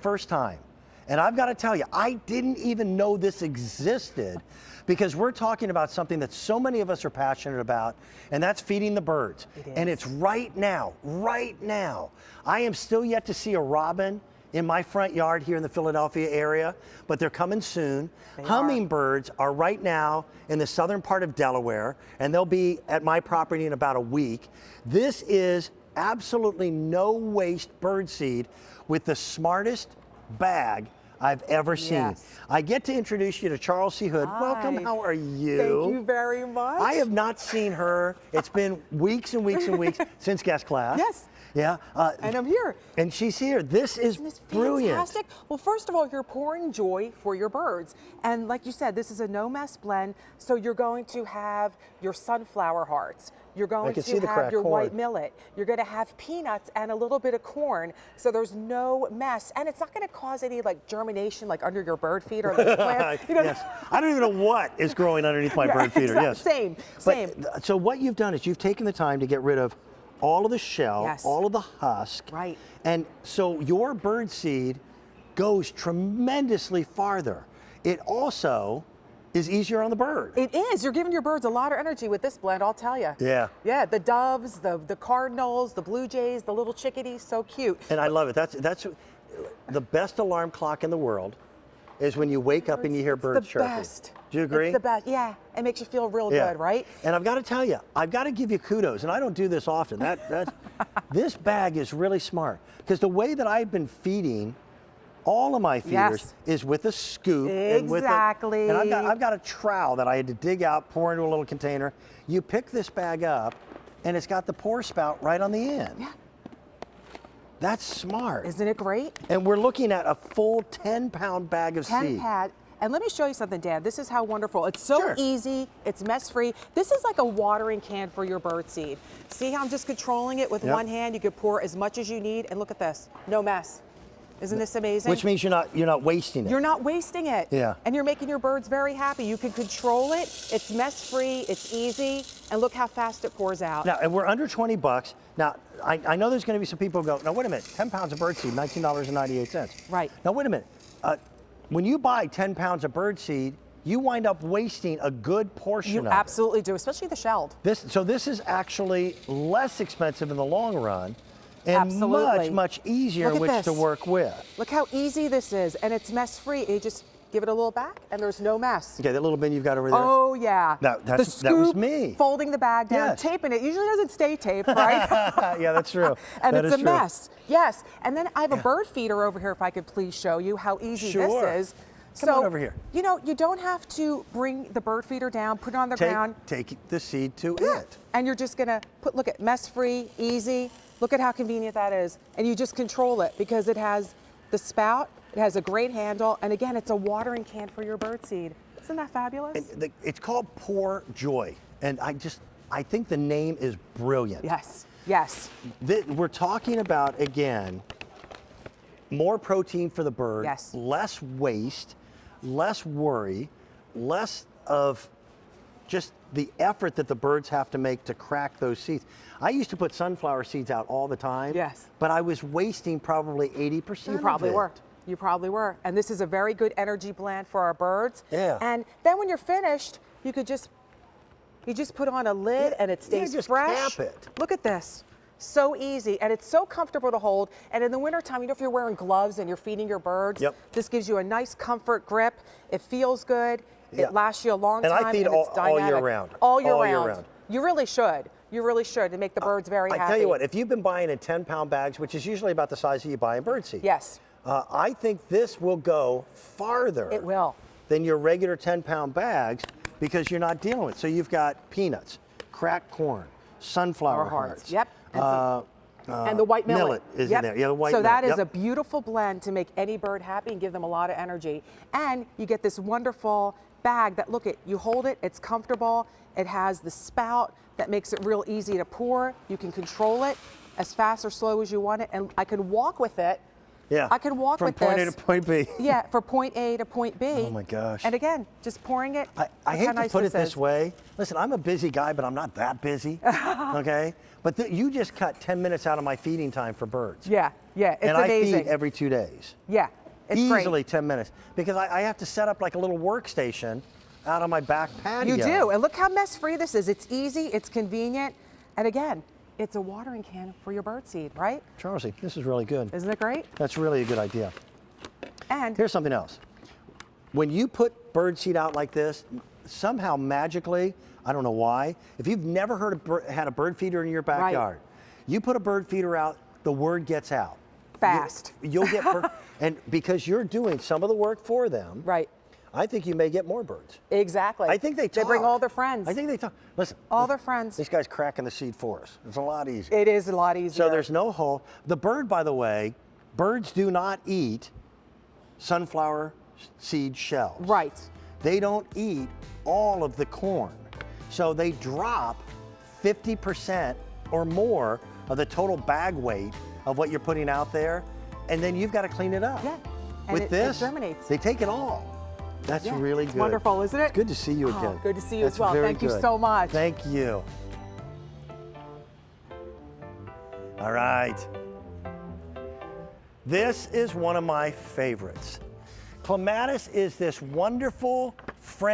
first time. And I've got to tell you, I didn't even know this existed, because we're talking about something that so many of us are passionate about, and that's feeding the birds. And it's right now. I am still yet to see a robin in my front yard here in the Philadelphia area, but they're coming soon. Hummingbirds are right now in the southern part of Delaware, and they'll be at my property in about a week. This is absolutely no waste bird seed with the smartest bag I've ever seen. Yes. I get to introduce you to Charles C. Hood. Hi. Welcome, how are you? Thank you very much. I have not seen her. It's been weeks and weeks and weeks since guest class. Yes. Yeah. And I'm here. And she's here. This is brilliant. Fantastic. Well, first of all, you're pouring joy for your birds. And like you said, this is a no-mess blend, so you're going to have your sunflower hearts. You're going to have your white millet. You're going to have peanuts and a little bit of corn, so there's no mess. And it's not going to cause any like germination like under your bird feeder or those plants. You know? Yes. I don't even know what is growing underneath my bird feeder. Exactly. Yes. Same. So what you've done is you've taken the time to get rid of all of the shell, all of the husk. Right. And so your bird seed goes tremendously farther. It also is easier on the bird. It is. You're giving your birds a lot of energy with this blend, I'll tell you. Yeah. Yeah, the doves, the cardinals, the blue jays, the little chickadees, so cute. And I love it. That's the best alarm clock in the world is when you wake up and you hear birds chirping. It's the best. Do you agree? It's the best. Yeah, it makes you feel real good, right? And I've got to tell you, I've got to give you kudos, and I don't do this often. This bag is really smart, because the way that I've been feeding all of my feeders is with a scoop. Exactly. And I've got a trowel that I had to dig out, pour into a little container. You pick this bag up, and it's got the pour spout right on the end. Yeah. That's smart. Isn't it great? And we're looking at a full 10-pound bag of seed. 10 And let me show you something, Dan. This is how wonderful. It's so easy. It's mess-free. This is like a watering can for your bird seed. See how I'm just controlling it with one hand? You could pour as much as you need. And look at this. No mess. Isn't this amazing? Which means you're not wasting it. You're not wasting it. Yeah. And you're making your birds very happy. You can control it. It's mess-free. It's easy. And look how fast it pours out. Now, and we're under 20 bucks. Now, I know there's going to be some people who go, now wait a minute, 10 pounds of birdseed, $19.98. Right. Now, wait a minute. When you buy 10 pounds of birdseed, you wind up wasting a good portion of it. You absolutely do, especially the shelled. So this is actually less expensive in the long run, and much easier which to work with. Look how easy this is, and it's mess-free. You just give it a little back, and there's no mess. Okay, that little bin you've got over there. Oh, yeah. That was me. Folding the bag down, taping it. Usually doesn't stay taped, right? Yeah, that's true. And it's a mess. Yes. And then I have a bird feeder over here, if I could please show you how easy this is. Come on over here. You know, you don't have to bring the bird feeder down, put it on the ground. Take the seed to it. And you're just gonna look at mess-free, easy. Look at how convenient that is. And you just control it because it has the spout, it has a great handle, and again, it's a watering can for your bird seed. Isn't that fabulous? And it's called Pour Joy, and I think the name is brilliant. Yes, yes. We're talking about, again, more protein for the bird, less waste, less worry, less of just the effort that the birds have to make to crack those seeds. I used to put sunflower seeds out all the time, but I was wasting probably 80% You probably were. You probably were. And this is a very good energy blend for our birds. Yeah. And then when you're finished, you just put on a lid and it stays fresh. Cap it. Look at this. So easy, and it's so comfortable to hold. And in the wintertime, you know, if you're wearing gloves and you're feeding your birds, this gives you a nice comfort grip. It feels good. It lasts you a long time. And I feed all year round. All year round. You really should. You really should to make the birds very happy. I tell you what, if you've been buying in 10-pound bags, which is usually about the size that you buy in birdseed. Yes. I think this will go farther. It will. Than your regular 10-pound bags, because you're not dealing with. So you've got peanuts, cracked corn, sunflower hearts. Yep. And the white millet is in there. Yeah, the white so millet. that is a beautiful blend to make any bird happy and give them a lot of energy. And you get this wonderful bag that, look, you hold it, it's comfortable. It has the spout that makes it real easy to pour. You can control it as fast or slow as you want it. And I can walk with it Yeah. I can walk with this. From point A to point B. Yeah, for point A to point B. Oh my gosh. And again, just pouring it. I hate to put it this way. Listen, I'm a busy guy, but I'm not that busy, okay? But you just cut 10 minutes out of my feeding time for birds. Yeah, it's and amazing. I feed every 2 days. Yeah, it's Easily great. 10 minutes. Because I have to set up like a little workstation out on my back patio. You do, and look how mess-free this is. It's easy, it's convenient, and again, it's a watering can for your bird seed, right? Charlie, this is really good. Isn't it great? That's really a good idea. And here's something else. When you put bird seed out like this, somehow magically, I don't know why, if you've never had a bird feeder in your backyard, you put a bird feeder out, the word gets out. Fast. You'll get and because you're doing some of the work for them, right. I think you may get more birds. Exactly. I think they talk. They bring all their friends. I think they talk. Listen. All their friends. This guy's cracking the seed for us. It's a lot easier. It is a lot easier. So there's no hole. The bird, by the way, birds do not eat sunflower seed shells. Right. They don't eat all of the corn. So they drop 50% or more of the total bag weight of what you're putting out there, and then you've got to clean it up. Yeah. And With this, it germinates. they take it all. That's really good. Wonderful, isn't it? It's good to see you again. Good to see you That's as well. very Thank you good. so much. Thank you. All right. This is one of my favorites. Clematis is this wonderful, friendly